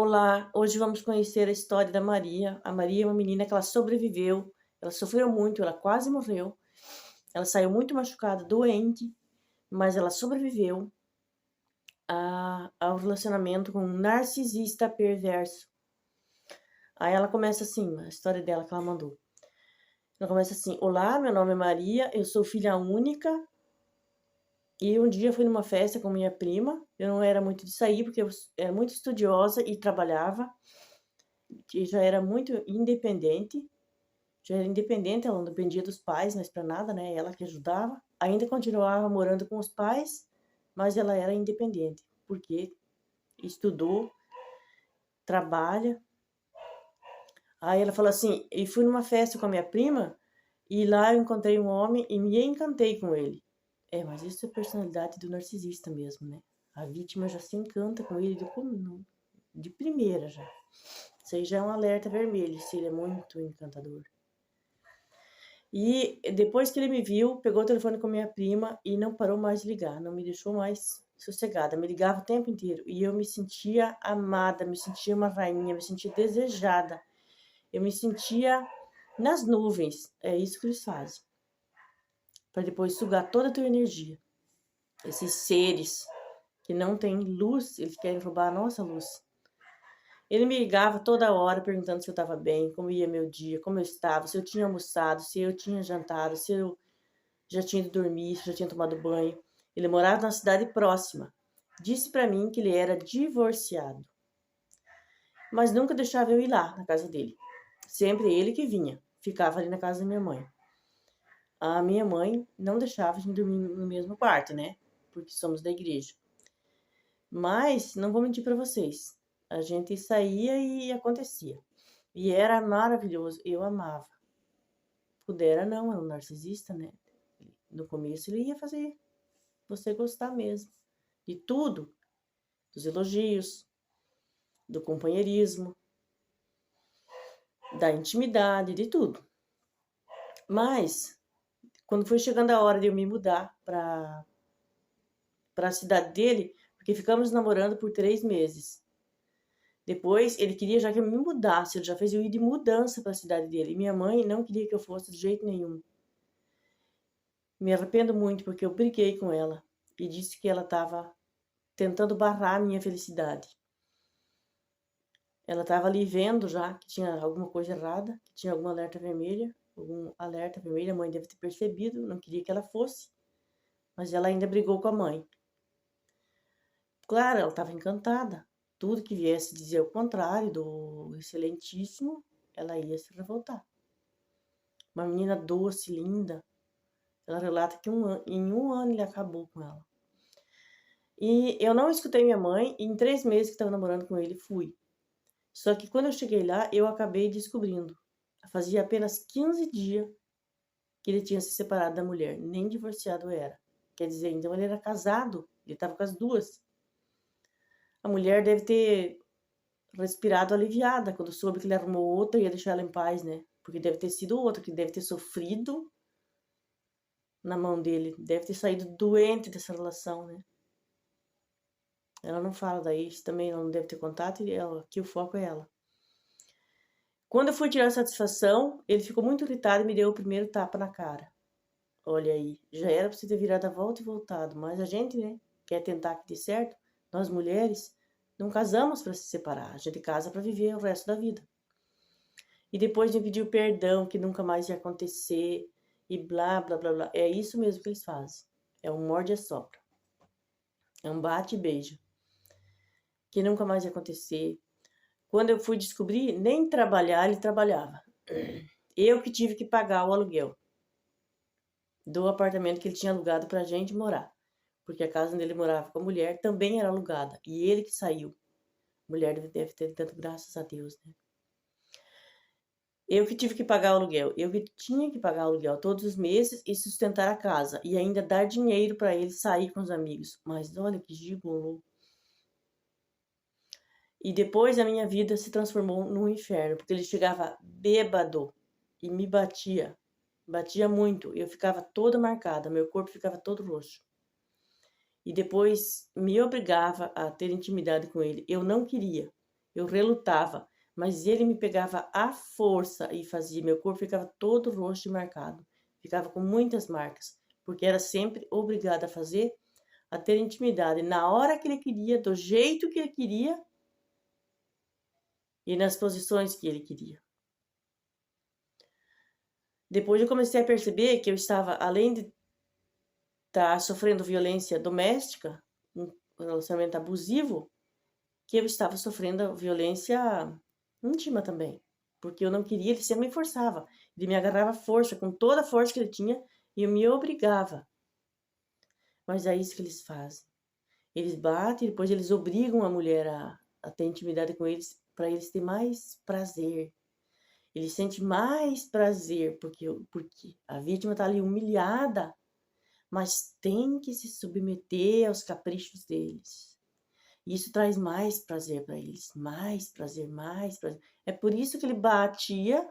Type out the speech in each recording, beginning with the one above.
Olá, hoje vamos conhecer a história da Maria. A Maria é uma menina que ela sobreviveu, ela sofreu muito, ela quase morreu. Ela saiu muito machucada, doente, mas ela sobreviveu ao relacionamento com um narcisista perverso. Aí ela começa assim, a história dela que ela mandou. Ela começa assim: Olá, meu nome é Maria, eu sou filha única. E um dia fui numa festa com minha prima. Eu não era muito de sair, porque eu era muito estudiosa e trabalhava. E já era muito independente. Já era independente, ela não dependia dos pais, mas para nada, né, ela que ajudava. Ainda continuava morando com os pais, mas ela era independente, porque estudou, trabalha. Aí ela falou assim: "E fui numa festa com a minha prima, e lá eu encontrei um homem e me encantei com ele". É, mas isso é personalidade do narcisista mesmo, né? A vítima já se encanta com ele de primeira já. Isso aí já é um alerta vermelho, se ele é muito encantador. E depois que ele me viu, pegou o telefone com minha prima e não parou mais de ligar, não me deixou mais sossegada, me ligava o tempo inteiro. E eu me sentia amada, me sentia uma rainha, me sentia desejada. Eu me sentia nas nuvens. É isso que eles fazem. Para depois sugar toda a tua energia. Esses seres que não têm luz, eles querem roubar a nossa luz. Ele me ligava toda hora perguntando se eu estava bem, como ia meu dia, como eu estava, se eu tinha almoçado, se eu tinha jantado, se eu já tinha ido dormir, já tinha tomado banho. Ele morava na cidade próxima. Disse para mim que ele era divorciado, mas nunca deixava eu ir lá na casa dele. Sempre ele que vinha, ficava ali na casa da minha mãe. A minha mãe não deixava a gente dormir no mesmo quarto, né? Porque somos da igreja. Mas não vou mentir para vocês, a gente saía e acontecia. E era maravilhoso, eu amava. Pudera não, é um narcisista, né? No começo ele ia fazer você gostar mesmo de tudo, dos elogios, do companheirismo, da intimidade, de tudo. Mas quando foi chegando a hora de eu me mudar para a cidade dele, porque ficamos namorando por 3 meses. Depois ele queria já que eu me mudasse, ele já fez eu ir de mudança para a cidade dele. E minha mãe não queria que eu fosse de jeito nenhum. Me arrependo muito porque eu briguei com ela e disse que ela estava tentando barrar a minha felicidade. Ela estava ali vendo já que tinha alguma coisa errada, que tinha algum alerta vermelho, a mãe deve ter percebido, não queria que ela fosse, mas ela ainda brigou com a mãe. Claro, ela estava encantada. Tudo que viesse dizer o contrário do excelentíssimo, ela ia se revoltar. Uma menina doce, linda. Ela relata que em um ano ele acabou com ela. E eu não escutei minha mãe, e em 3 meses que estava namorando com ele, fui. Só que quando eu cheguei lá, eu acabei descobrindo. Fazia apenas 15 dias que ele tinha se separado da mulher, nem divorciado era. Quer dizer, então ele era casado, ele estava com as duas. A mulher deve ter respirado aliviada quando soube que ele arrumou outra e ia deixar ela em paz, né? Porque deve ter sido outra que deve ter sofrido na mão dele, deve ter saído doente dessa relação, né? Ela não fala daí, também ela não deve ter contato e aqui o foco é ela. Quando eu fui tirar satisfação, ele ficou muito irritado e me deu o primeiro tapa na cara. Olha aí, já era pra você ter virado a volta e voltado, mas a gente, né, quer tentar que dê certo. Nós mulheres não casamos para se separar, a gente casa para viver o resto da vida. E depois me pediu perdão, que nunca mais ia acontecer, e blá, blá, blá, blá. É isso mesmo que eles fazem. É um morde e assopra. É um bate e beija. Que nunca mais ia acontecer. Quando eu fui descobrir, nem trabalhar ele trabalhava. Eu que tive que pagar o aluguel do apartamento que ele tinha alugado pra gente morar. Porque a casa onde ele morava com a mulher também era alugada. E ele que saiu. A mulher deve ter dado graças a Deus, né? Eu que tive que pagar o aluguel. Eu que tinha que pagar o aluguel todos os meses e sustentar a casa. E ainda dar dinheiro para ele sair com os amigos. Mas olha que gigolô. E depois a minha vida se transformou num inferno. Porque ele chegava bêbado e me batia. Batia muito. Eu ficava toda marcada. Meu corpo ficava todo roxo. E depois me obrigava a ter intimidade com ele. Eu não queria. Eu relutava, mas ele me pegava à força e fazia. Meu corpo ficava todo roxo e marcado. Ficava com muitas marcas, porque era sempre obrigada a fazer, a ter intimidade na hora que ele queria, do jeito que ele queria e nas posições que ele queria. Depois eu comecei a perceber que eu estava, além de estar sofrendo violência doméstica, um relacionamento abusivo, que eu estava sofrendo violência íntima também. Porque eu não queria, ele sempre me forçava. Ele me agarrava à força, com toda a força que ele tinha, e eu me obrigava. Mas é isso que eles fazem. Eles batem, depois eles obrigam a mulher a ter intimidade com eles, para eles terem mais prazer. Ele sente mais prazer, porque a vítima está ali humilhada, mas tem que se submeter aos caprichos deles. Isso traz mais prazer para eles, mais prazer, mais prazer. É por isso que ele batia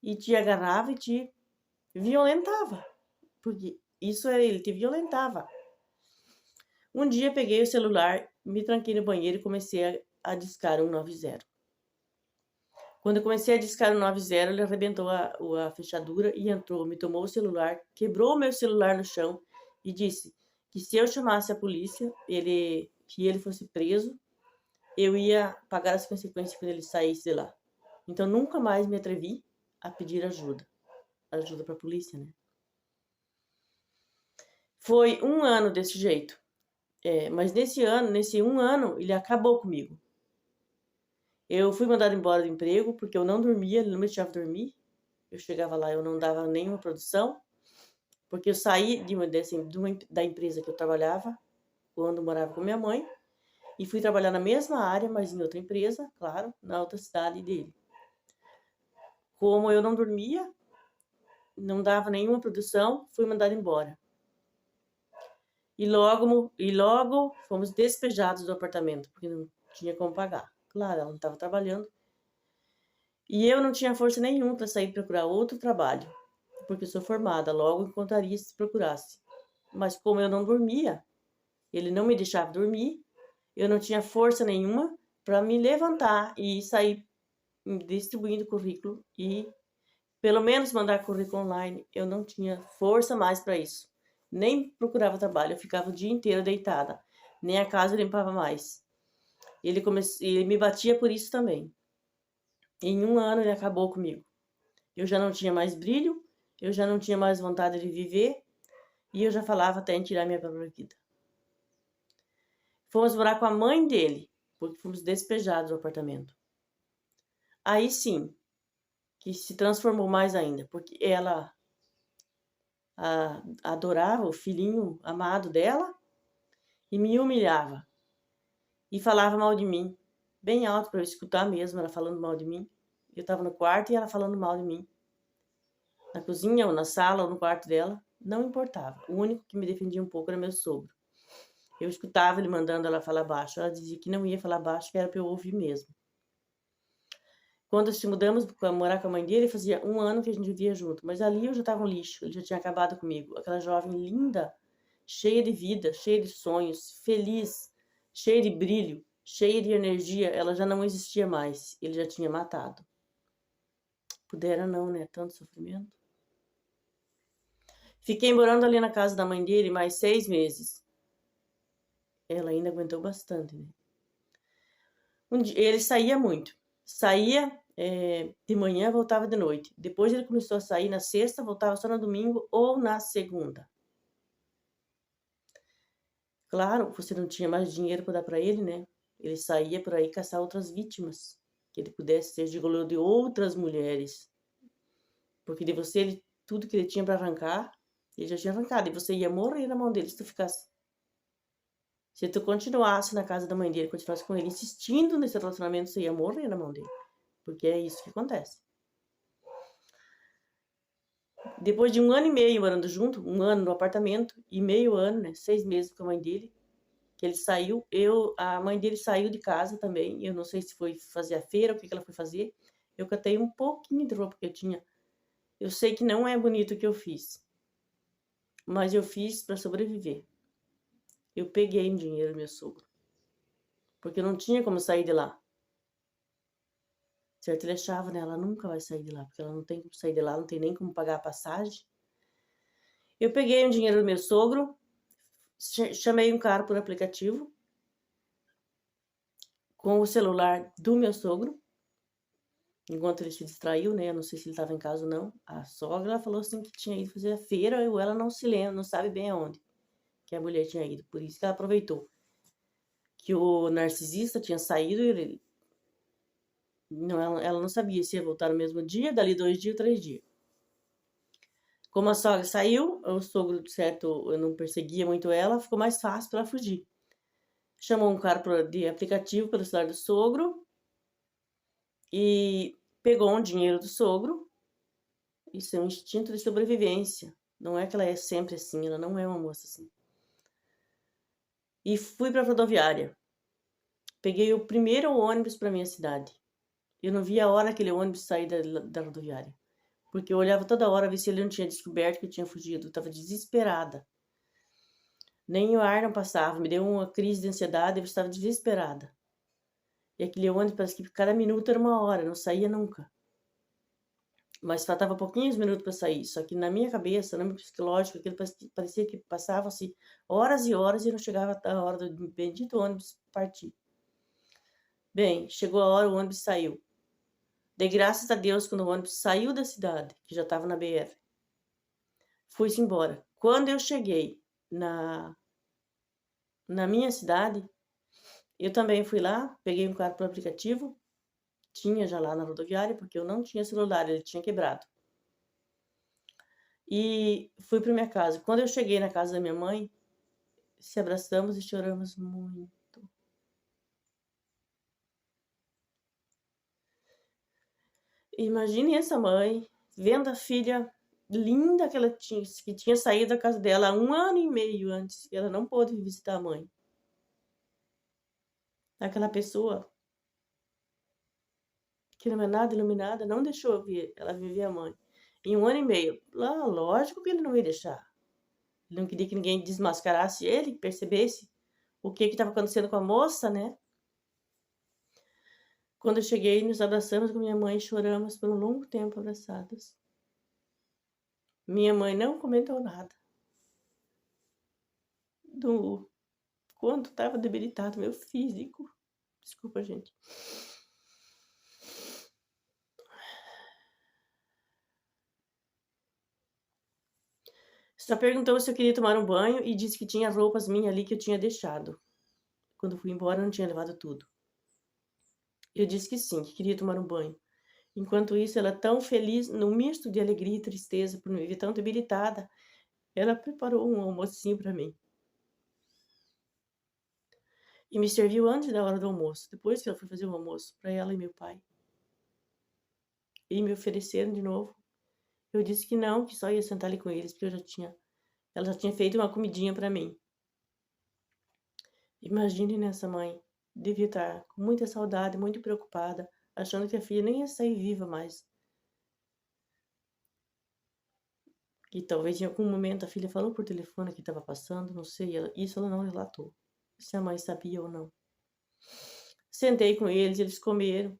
e te agarrava e te violentava, porque isso é ele te violentava. Um dia peguei o celular, me tranquei no banheiro e comecei a discar 190. Quando eu comecei a discar o 90, ele arrebentou a fechadura e entrou, me tomou o celular, quebrou o meu celular no chão e disse que se eu chamasse a polícia, que ele fosse preso, eu ia pagar as consequências quando ele saísse de lá. Então nunca mais me atrevi a pedir ajuda para a polícia, né? Foi um ano desse jeito, mas nesse um ano, ele acabou comigo. Eu fui mandada embora do emprego porque eu não dormia, ele não me deixava dormir. Eu chegava lá, eu não dava nenhuma produção, porque eu saí da empresa que eu trabalhava, quando morava com minha mãe, e fui trabalhar na mesma área, mas em outra empresa, claro, na outra cidade dele. Como eu não dormia, não dava nenhuma produção, fui mandada embora. E logo fomos despejados do apartamento, porque não tinha como pagar. Claro, ela não estava trabalhando. E eu não tinha força nenhuma para sair procurar outro trabalho, porque sou formada, logo encontraria se procurasse. Mas como eu não dormia, ele não me deixava dormir, eu não tinha força nenhuma para me levantar e sair distribuindo currículo e pelo menos mandar currículo online. Eu não tinha força mais para isso. Nem procurava trabalho, eu ficava o dia inteiro deitada. Nem a casa eu limpava mais. Ele me batia por isso também. Em um ano ele acabou comigo. Eu já não tinha mais brilho, eu já não tinha mais vontade de viver e eu já falava até em tirar minha própria vida. Fomos morar com a mãe dele, porque fomos despejados do apartamento. Aí sim, que se transformou mais ainda, porque ela adorava o filhinho amado dela e me humilhava. E falava mal de mim, bem alto para eu escutar mesmo, ela falando mal de mim. Eu estava no quarto e ela falando mal de mim. Na cozinha, ou na sala, ou no quarto dela, não importava. O único que me defendia um pouco era meu sogro. Eu escutava ele mandando ela falar baixo. Ela dizia que não ia falar baixo, que era para eu ouvir mesmo. Quando se mudamos para morar com a mãe dele, fazia um ano que a gente vivia junto. Mas ali eu já estava um lixo, ele já tinha acabado comigo. Aquela jovem linda, cheia de vida, cheia de sonhos, feliz, cheia de brilho, cheia de energia, ela já não existia mais. Ele já tinha matado. Pudera não, né? Tanto sofrimento. Fiquei morando ali na casa da mãe dele mais 6 meses. Ela ainda aguentou bastante, né? Um dia, ele saía muito. Saía de manhã, voltava de noite. Depois ele começou a sair na sexta, voltava só no domingo ou na segunda. Claro, você não tinha mais dinheiro para dar para ele, né? Ele saía por aí caçar outras vítimas, que ele pudesse ser gigolô de outras mulheres. Porque de você, tudo que ele tinha para arrancar, ele já tinha arrancado. E você ia morrer na mão dele se tu ficasse. Se tu continuasse na casa da mãe dele, continuasse com ele insistindo nesse relacionamento, você ia morrer na mão dele. Porque é isso que acontece. Depois de um ano e meio morando junto, um ano no apartamento e meio ano, né, 6 meses com a mãe dele, que ele saiu, a mãe dele saiu de casa também, eu não sei se foi fazer a feira, o que ela foi fazer, eu catei um pouquinho de roupa que eu tinha. Eu sei que não é bonito o que eu fiz, mas eu fiz para sobreviver. Eu peguei um dinheiro do meu sogro, porque eu não tinha como sair de lá. certo? Ele achava, né, ela nunca vai sair de lá, porque ela não tem como sair de lá, não tem nem como pagar a passagem. Eu peguei o dinheiro do meu sogro, chamei um cara por aplicativo, com o celular do meu sogro, enquanto ele se distraiu, né? Eu não sei se ele estava em casa ou não. A sogra ela falou assim que tinha ido fazer a feira, ou ela não se lembra, não sabe bem aonde que a mulher tinha ido. Por isso que ela aproveitou que o narcisista tinha saído e ele, não, ela não sabia se ia voltar no mesmo dia, dali 2 dias, 3 dias. Como a sogra saiu, o sogro, certo, eu não perseguia muito ela, ficou mais fácil para ela fugir. Chamou um cara de aplicativo pelo celular do sogro e pegou um dinheiro do sogro. Isso é um instinto de sobrevivência. Não é que ela é sempre assim, ela não é uma moça assim. E fui para a rodoviária. Peguei o primeiro ônibus para minha cidade. Eu não via a hora aquele ônibus sair da rodoviária. Porque eu olhava toda hora ver se ele não tinha descoberto que eu tinha fugido. Eu estava desesperada. Nem o ar não passava. Me deu uma crise de ansiedade. Eu estava desesperada. E aquele ônibus parece que cada minuto era uma hora. Não saía nunca. Mas faltava pouquinhos minutos para sair. Só que na minha cabeça, no meu psicológico, aquilo parecia que passavam-se horas e horas e não chegava a hora do bendito ônibus partir. Bem, chegou a hora, o ônibus saiu. Dei graças a Deus quando o ônibus saiu da cidade, que já estava na BR. Fui-se embora. Quando eu cheguei na minha cidade, eu também fui lá, peguei um carro pelo aplicativo, tinha já lá na rodoviária, porque eu não tinha celular, ele tinha quebrado. E fui para minha casa. Quando eu cheguei na casa da minha mãe, se abraçamos e choramos muito. Imagine essa mãe vendo a filha linda que tinha saído da casa dela há 1 ano e meio antes, e ela não pôde visitar a mãe. Aquela pessoa que não é nada iluminada não deixou ela viver a mãe. Em 1 ano e meio. Lá, lógico que ele não ia deixar. Ele não queria que ninguém desmascarasse ele, percebesse o que estava acontecendo com a moça, né? Quando eu cheguei, nos abraçamos com minha mãe e choramos por um longo tempo abraçadas. Minha mãe não comentou nada do quanto estava debilitado meu físico. Desculpa, gente. Só perguntou se eu queria tomar um banho e disse que tinha roupas minhas ali que eu tinha deixado. Quando fui embora, eu não tinha levado tudo. Eu disse que sim, que queria tomar um banho. Enquanto isso, ela tão feliz, num misto de alegria e tristeza por me ver tão debilitada, ela preparou um almocinho para mim. E me serviu antes da hora do almoço, depois que ela foi fazer o almoço para ela e meu pai. E me ofereceram de novo. Eu disse que não, que só ia sentar ali com eles, porque ela já tinha feito uma comidinha para mim. Imagine nessa mãe, devia estar com muita saudade, muito preocupada, achando que a filha nem ia sair viva mais. E talvez em algum momento a filha falou por telefone que estava passando, não sei, isso ela não relatou. Se a mãe sabia ou não. Sentei com eles comeram.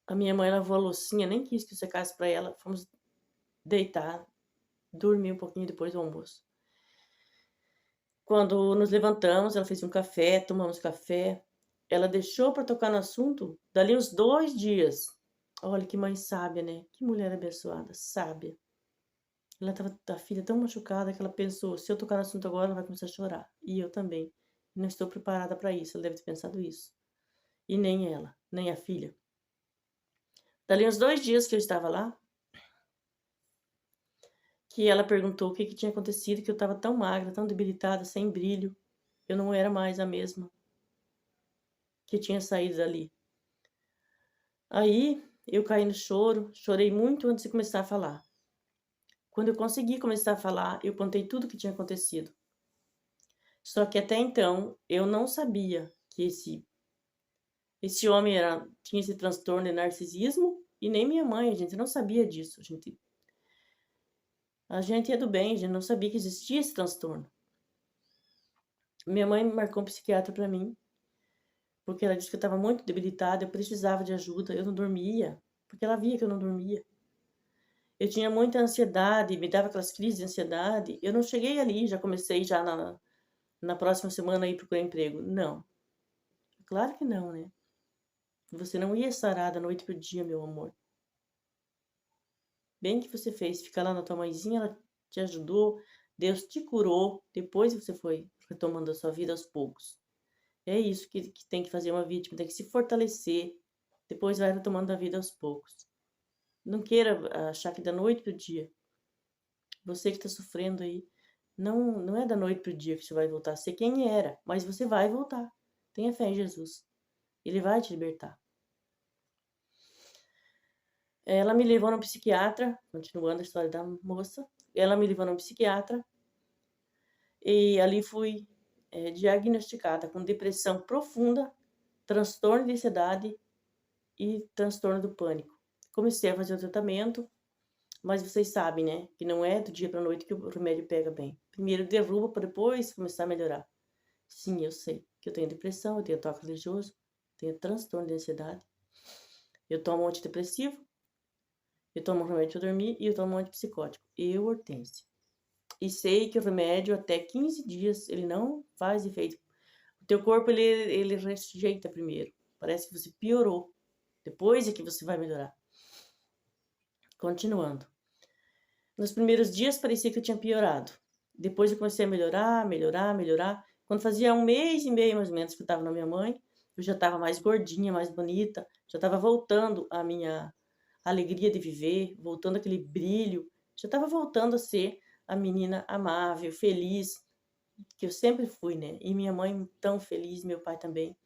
A minha mãe lavou a loucinha, nem quis que eu secasse para ela. Fomos deitar, dormir um pouquinho depois do almoço. Quando nos levantamos, ela fez um café, tomamos café. Ela deixou para tocar no assunto dali uns 2 dias. Olha que mãe sábia, né? Que mulher abençoada, sábia. Ela estava, a filha, tão machucada que ela pensou, se eu tocar no assunto agora, ela vai começar a chorar. E eu também. Não estou preparada para isso. Ela deve ter pensado isso. E nem ela, nem a filha. Dali uns 2 dias que eu estava lá, que ela perguntou o que tinha acontecido, que eu estava tão magra, tão debilitada, sem brilho. Eu não era mais a mesma que tinha saído dali. Aí eu caí no choro, chorei muito antes de começar a falar. Quando eu consegui começar a falar, eu contei tudo o que tinha acontecido. Só que até então eu não sabia que esse homem tinha esse transtorno de narcisismo, e nem minha mãe, a gente não sabia disso. A gente é do bem, a gente não sabia que existia esse transtorno. Minha mãe marcou um psiquiatra para mim. porque ela disse que eu estava muito debilitada, eu precisava de ajuda, eu não dormia, porque ela via que eu não dormia. Eu tinha muita ansiedade, me dava aquelas crises de ansiedade. Eu não cheguei ali, já comecei já na próxima semana a ir procurar emprego. Não, claro que não, né? Você não ia sarar da noite pro dia, meu amor. Bem que você fez, ficar lá na tua mãezinha, ela te ajudou, Deus te curou, depois você foi retomando a sua vida aos poucos. É isso que tem que fazer uma vítima, tem que se fortalecer, depois vai retomando a vida aos poucos. Não queira achar que da noite pro dia, você que está sofrendo aí, não é da noite pro dia que você vai voltar a ser quem era, mas você vai voltar. Tenha fé em Jesus. Ele vai te libertar. Ela me levou no psiquiatra, continuando a história da moça. Ela me levou no psiquiatra e ali fui diagnosticada com depressão profunda, transtorno de ansiedade e transtorno do pânico. Comecei a fazer o tratamento, mas vocês sabem, né, que não é do dia para noite que o remédio pega bem. Primeiro derruba para depois começar a melhorar. Sim, eu sei que eu tenho depressão, eu tenho toque religioso, tenho transtorno de ansiedade. Eu tomo um antidepressivo, eu tomo um remédio para dormir e eu tomo um antipsicótico. Eu, Hortência. E sei que o remédio até 15 dias ele não faz efeito. O teu corpo ele rejeita primeiro. Parece que você piorou. Depois é que você vai melhorar. Continuando. Nos primeiros dias parecia que eu tinha piorado. Depois eu comecei a melhorar. Quando fazia 1 mês e meio mais ou menos que eu estava na minha mãe, eu já estava mais gordinha, mais bonita, já estava voltando a minha alegria de viver, voltando aquele brilho, já estava voltando a ser a menina amável, feliz, que eu sempre fui, né? E minha mãe tão feliz, meu pai também.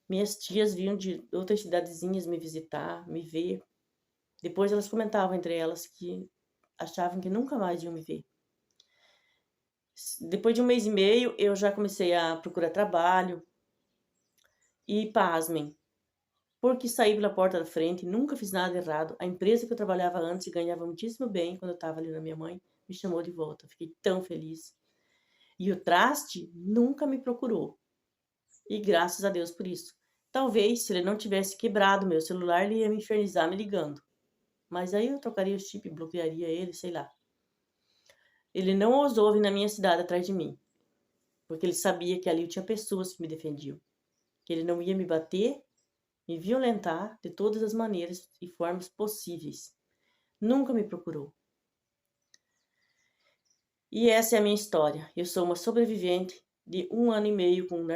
Minhas tias vinham de outras cidadezinhas me visitar, me ver. Depois elas comentavam entre elas que achavam que nunca mais iam me ver. Depois de 1 mês e meio, eu já comecei a procurar trabalho. E pasmem, porque saí pela porta da frente, nunca fiz nada errado. A empresa que eu trabalhava antes e ganhava muitíssimo bem quando eu estava ali na minha mãe, me chamou de volta. Fiquei tão feliz. E o traste nunca me procurou. E graças a Deus por isso. Talvez, se ele não tivesse quebrado meu celular, ele ia me infernizar me ligando. Mas aí eu trocaria o chip, bloquearia ele, sei lá. Ele não ousou vir na minha cidade atrás de mim, porque ele sabia que ali eu tinha pessoas que me defendiam. Que ele não ia me bater, me violentar de todas as maneiras e formas possíveis. Nunca me procurou. E essa é a minha história. Eu sou uma sobrevivente de 1 ano e meio com um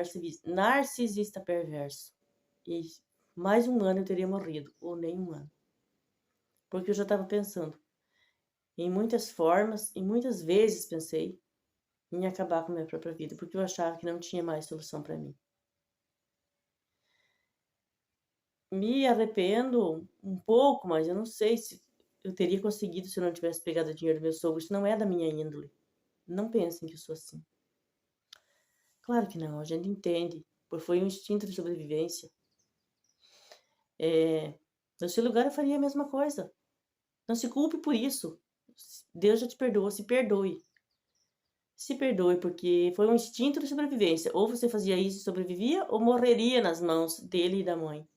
narcisista perverso. E mais 1 ano eu teria morrido, ou nem 1 ano. Porque eu já estava pensando em muitas formas e muitas vezes pensei em acabar com a minha própria vida, porque eu achava que não tinha mais solução para mim. Me arrependo um pouco, mas eu não sei se eu teria conseguido se eu não tivesse pegado o dinheiro do meu sogro. Isso não é da minha índole. Não pensem que eu sou assim. Claro que não, a gente entende, porque foi um instinto de sobrevivência. No seu lugar eu faria a mesma coisa. Não se culpe por isso. Deus já te perdoou, se perdoe. Se perdoe, porque foi um instinto de sobrevivência. Ou você fazia isso e sobrevivia, ou morreria nas mãos dele e da mãe.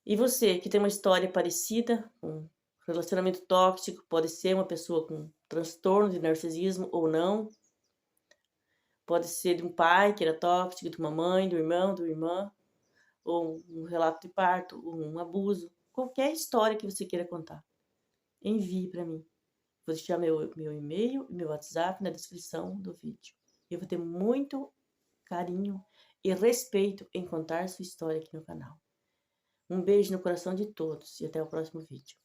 E você, que tem uma história parecida, um relacionamento tóxico, pode ser uma pessoa com transtorno de narcisismo ou não. Pode ser de um pai que era tóxico, de uma mãe, do irmão, da irmã, ou um relato de parto, ou um abuso. Qualquer história que você queira contar, envie para mim. Vou deixar meu e-mail e meu WhatsApp na descrição do vídeo. Eu vou ter muito carinho e respeito em contar sua história aqui no canal. Um beijo no coração de todos e até o próximo vídeo.